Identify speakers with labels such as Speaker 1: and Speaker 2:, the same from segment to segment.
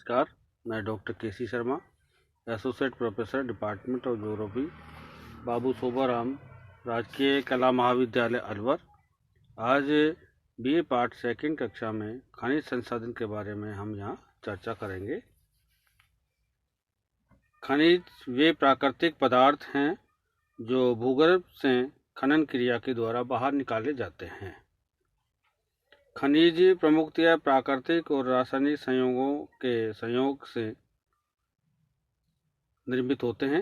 Speaker 1: नमस्कार, मैं doctor KC Sharma, associate professor department of geography, Babu Shobharam Rajkiya Kala महाविद्यालय अलवर। आज बीए पार्ट सेकंड कक्षा में खनिज संसाधन के बारे में हम यहाँ चर्चा करेंगे। खनिज वे प्राकृतिक पदार्थ हैं जो भूगर्भ से खनन क्रिया के द्वारा बाहर निकाले जाते हैं। खनिज प्रमुखतया प्राकृतिक और रासायनिक संयोगों के संयोग से निर्मित होते हैं।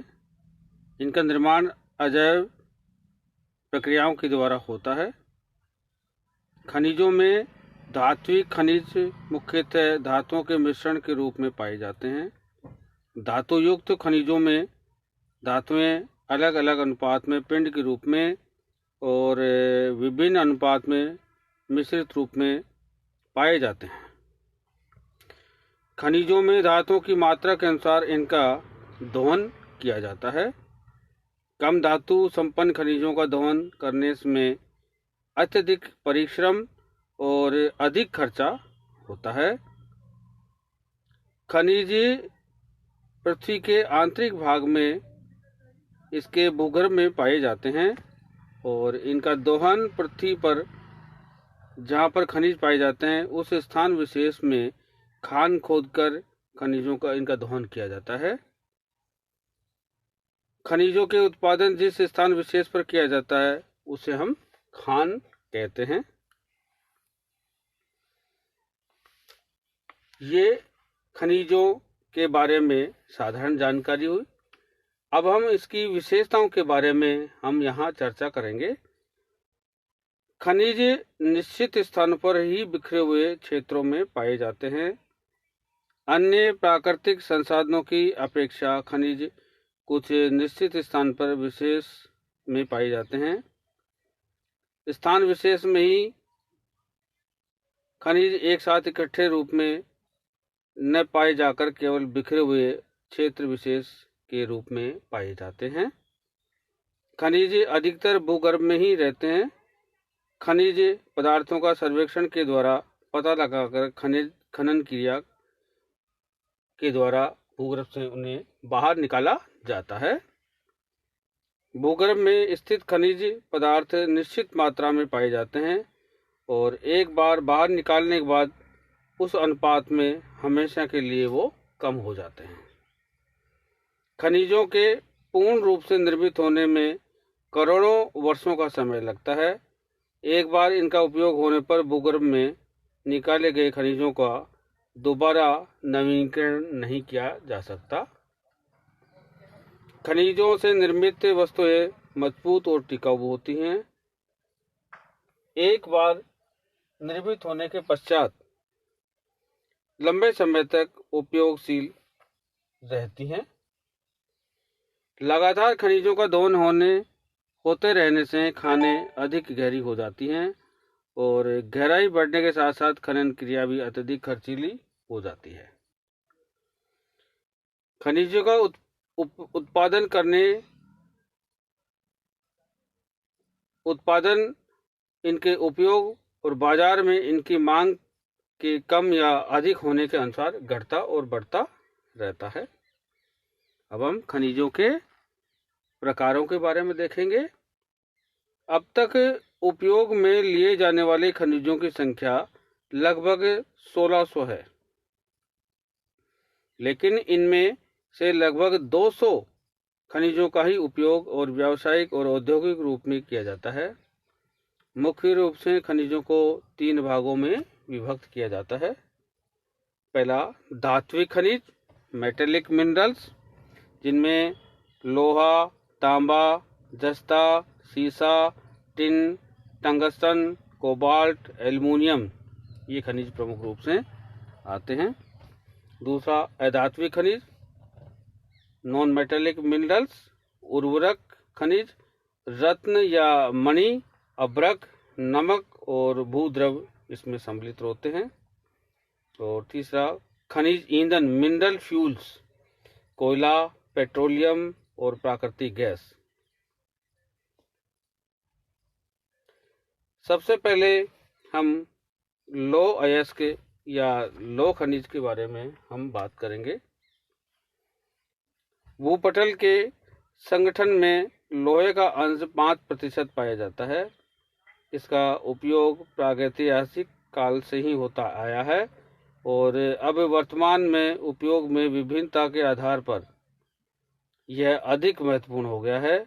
Speaker 1: इनका निर्माण अजैव प्रक्रियाओं के द्वारा होता है। खनिजों में धात्विक खनिज मुख्यतः धातुओं के मिश्रण के रूप में पाए जाते हैं। धातुयुक्त खनिजों में धातुएं अलग अलग अनुपात में पिंड के रूप में और विभिन्न अनुपात में मिश्रित रूप में पाए जाते हैं। खनिजों में धातुओं की मात्रा के अनुसार इनका दोहन किया जाता है। कम धातु संपन्न खनिजों का दोहन करने में अत्यधिक परिश्रम और अधिक खर्चा होता है। खनिज पृथ्वी के आंतरिक भाग में इसके भूगर्भ में पाए जाते हैं और इनका दोहन पृथ्वी पर जहाँ पर खनिज पाए जाते हैं उस स्थान विशेष में खान खोदकर खनिजों का इनका दोहन किया जाता है। खनिजों के उत्पादन जिस स्थान विशेष पर किया जाता है उसे हम खान कहते हैं। ये खनिजों के बारे में साधारण जानकारी हुई। अब हम इसकी विशेषताओं के बारे में हम यहाँ चर्चा करेंगे। खनिज निश्चित स्थान पर ही बिखरे हुए क्षेत्रों में पाए जाते हैं। अन्य प्राकृतिक संसाधनों की अपेक्षा खनिज कुछ निश्चित स्थान पर विशेष में पाए जाते हैं। स्थान विशेष में ही खनिज एक साथ इकट्ठे रूप में न पाए जाकर केवल बिखरे हुए क्षेत्र विशेष के रूप में पाए जाते हैं। खनिज अधिकतर भूगर्भ में ही रहते हैं। खनिज पदार्थों का सर्वेक्षण के द्वारा पता लगाकर खनिज खनन क्रिया के द्वारा भूगर्भ से उन्हें बाहर निकाला जाता है। भूगर्भ में स्थित खनिज पदार्थ निश्चित मात्रा में पाए जाते हैं और एक बार बाहर निकालने के बाद उस अनुपात में हमेशा के लिए वो कम हो जाते हैं। खनिजों के पूर्ण रूप से निर्मित होने में करोड़ों वर्षों का समय लगता है। एक बार इनका उपयोग होने पर भूगर्भ में निकाले गए खनिजों का दोबारा नवीनीकरण नहीं किया जा सकता। खनिजों से निर्मित वस्तुएं मजबूत और टिकाऊ होती हैं। एक बार निर्मित होने के पश्चात लंबे समय तक उपयोगशील रहती हैं। लगातार खनिजों का दोहन होते रहने से खानें अधिक गहरी हो जाती हैं और गहराई बढ़ने के साथ साथ खनन क्रिया भी अत्यधिक खर्चीली हो जाती है। खनिजों का उत्पादन इनके उपयोग और बाजार में इनकी मांग के कम या अधिक होने के अनुसार घटता और बढ़ता रहता है। अब हम खनिजों के प्रकारों के बारे में देखेंगे। अब तक उपयोग में लिए जाने वाले खनिजों की संख्या लगभग 1600 है, लेकिन इनमें से लगभग 200 खनिजों का ही उपयोग और व्यावसायिक और औद्योगिक रूप में किया जाता है। मुख्य रूप से खनिजों को 3 भागों में विभक्त किया जाता है। पहला धात्विक खनिज, मेटेलिक मिनरल्स, जिनमें लोहा, तांबा, जस्ता, सीसा, टिन, टंगस्टन, कोबाल्ट, एल्युमिनियम ये खनिज प्रमुख रूप से आते हैं। दूसरा अधात्विक खनिज, नॉन मेटेलिक मिनरल्स, उर्वरक खनिज, रत्न या मणि, अभ्रक, नमक और भूद्रव इसमें सम्मिलित होते हैं। और तीसरा खनिज ईंधन, मिनरल फ्यूल्स, कोयला, पेट्रोलियम और प्राकृतिक गैस। सबसे पहले हम लौह अयस्क या लौह खनिज के बारे में हम बात करेंगे। भूपटल के संगठन में लोहे का अंश 5% पाया जाता है। इसका उपयोग प्रागैतिहासिक काल से ही होता आया है और अब वर्तमान में उपयोग में विभिन्नता के आधार पर यह अधिक महत्वपूर्ण हो गया है,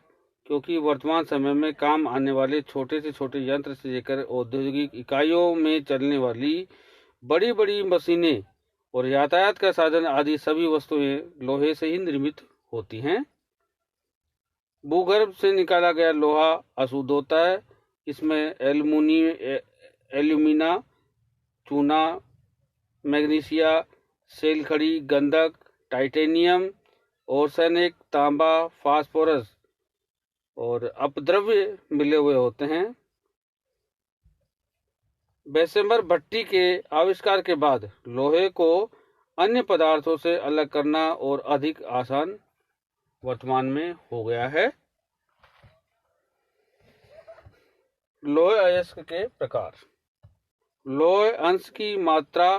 Speaker 1: क्योंकि वर्तमान समय में काम आने वाले छोटे से छोटे यंत्र से लेकर औद्योगिक इकाइयों में चलने वाली बड़ी बड़ी मशीनें और यातायात का साधन आदि सभी वस्तुएं लोहे से ही निर्मित होती हैं। भूगर्भ से निकाला गया लोहा अशुद्ध होता है। इसमें एल्यूमिना, चूना, मैग्नीशिया, सेल खड़ी, गंधक, टाइटेनियम, आर्सेनिक, तांबा, फास्फोरस और अपद्रव्य मिले हुए होते हैं। बेसेंबर भट्टी के आविष्कार के बाद लोहे को अन्य पदार्थों से अलग करना और अधिक आसान वर्तमान में हो गया है। लोहे अयस्क के प्रकार। लोहे अंश की मात्रा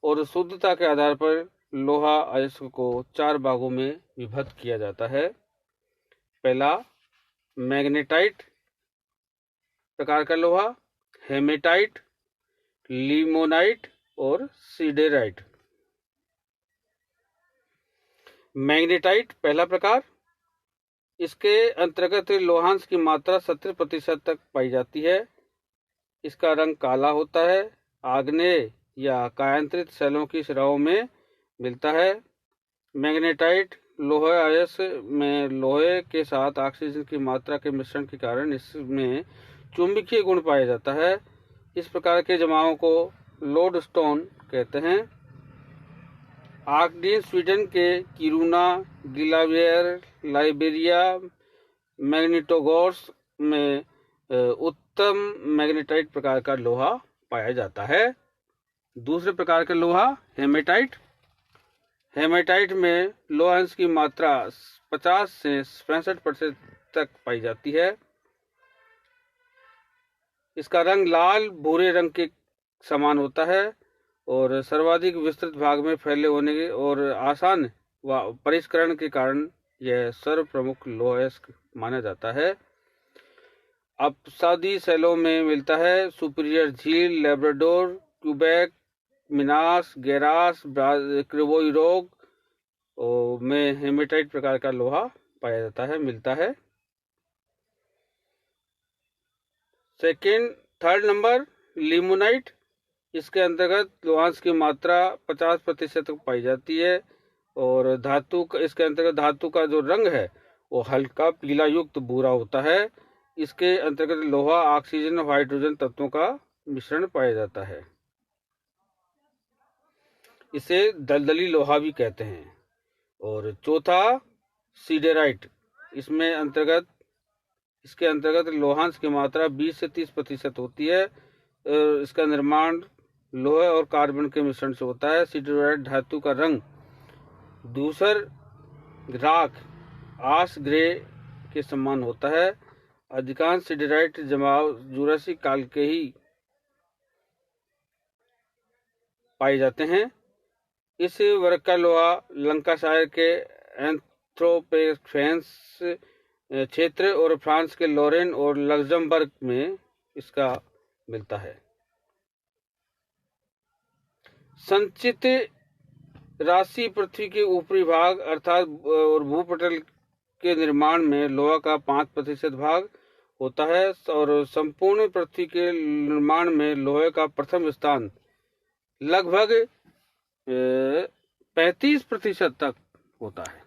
Speaker 1: और शुद्धता के आधार पर लोहा अयस्क को 4 भागों में विभक्त किया जाता है। पहला, मैग्नेटाइट प्रकार का लोहा, हेमेटाइट, लिमोनाइट और सिडेराइट। मैग्नेटाइट पहला प्रकार, इसके अंतर्गत लोहांश की मात्रा 70% तक पाई जाती है। इसका रंग काला होता है। आग्नेय या कायांतरित सेलों की शिराओं में मिलता है। मैग्नेटाइट लोहे अयस्क में लोहे के साथ ऑक्सीजन की मात्रा के मिश्रण के कारण इसमें चुंबकीय गुण पाया जाता है। इस प्रकार के जमावों को लोडस्टोन कहते हैं। आग्नेय स्वीडन के किरूना, गिलावियर, लाइबेरिया, मैग्नेटोगोर्स में उत्तम मैग्नेटाइट प्रकार का लोहा पाया जाता है। दूसरे प्रकार का लोहा हेमेटाइट। हेमेटाइट में लोहांश की मात्रा 50 से 65% तक पाई जाती है। इसका रंग लाल भूरे रंग के समान होता है और सर्वाधिक विस्तृत भाग में फैले होने के और आसान व परिष्करण के कारण यह सर्व प्रमुख लोह अयस्क माना जाता है। अपसादी सेलों में मिलता है। सुपीरियर झील, लेब्राडोर, क्यूबेक, मिनास गेरास, क्रिवोइरोग में हेमेटाइट प्रकार का लोहा पाया जाता है, मिलता है। Third number limonite. इसके अंतर्गत लोहांश की मात्रा 50% तक पाई जाती है और इसके अंतर्गत धातु का जो रंग है वो हल्का पीला युक्त भूरा होता है। इसके अंतर्गत लोहा, ऑक्सीजन और हाइड्रोजन तत्वों का मिश्रण पाया जाता है। इसे दलदली लोहा भी कहते हैं। और चौथा सिडेराइट। इसके अंतर्गत लोहांश की मात्रा 20 से 30% होती है। इसका निर्माण लोहे और कार्बन के मिश्रण से होता है। सिडेराइट धातु का रंग धूसर राख आश ग्रे के समान होता है। अधिकांश सिडेराइट जमाव जुरासिक काल के ही पाए जाते हैं। इस वर्ग का लोहा लंकाशायर के एंथ्रोपोफेंस क्षेत्र और फ्रांस के लोरेन और लग्जमबर्ग में इसका मिलता है। संचित राशि पृथ्वी के ऊपरी भाग अर्थात और भूपटल के निर्माण में लोहा का 5% भाग होता है और संपूर्ण पृथ्वी के निर्माण में लोहे का प्रथम स्थान लगभग 35% तक होता है।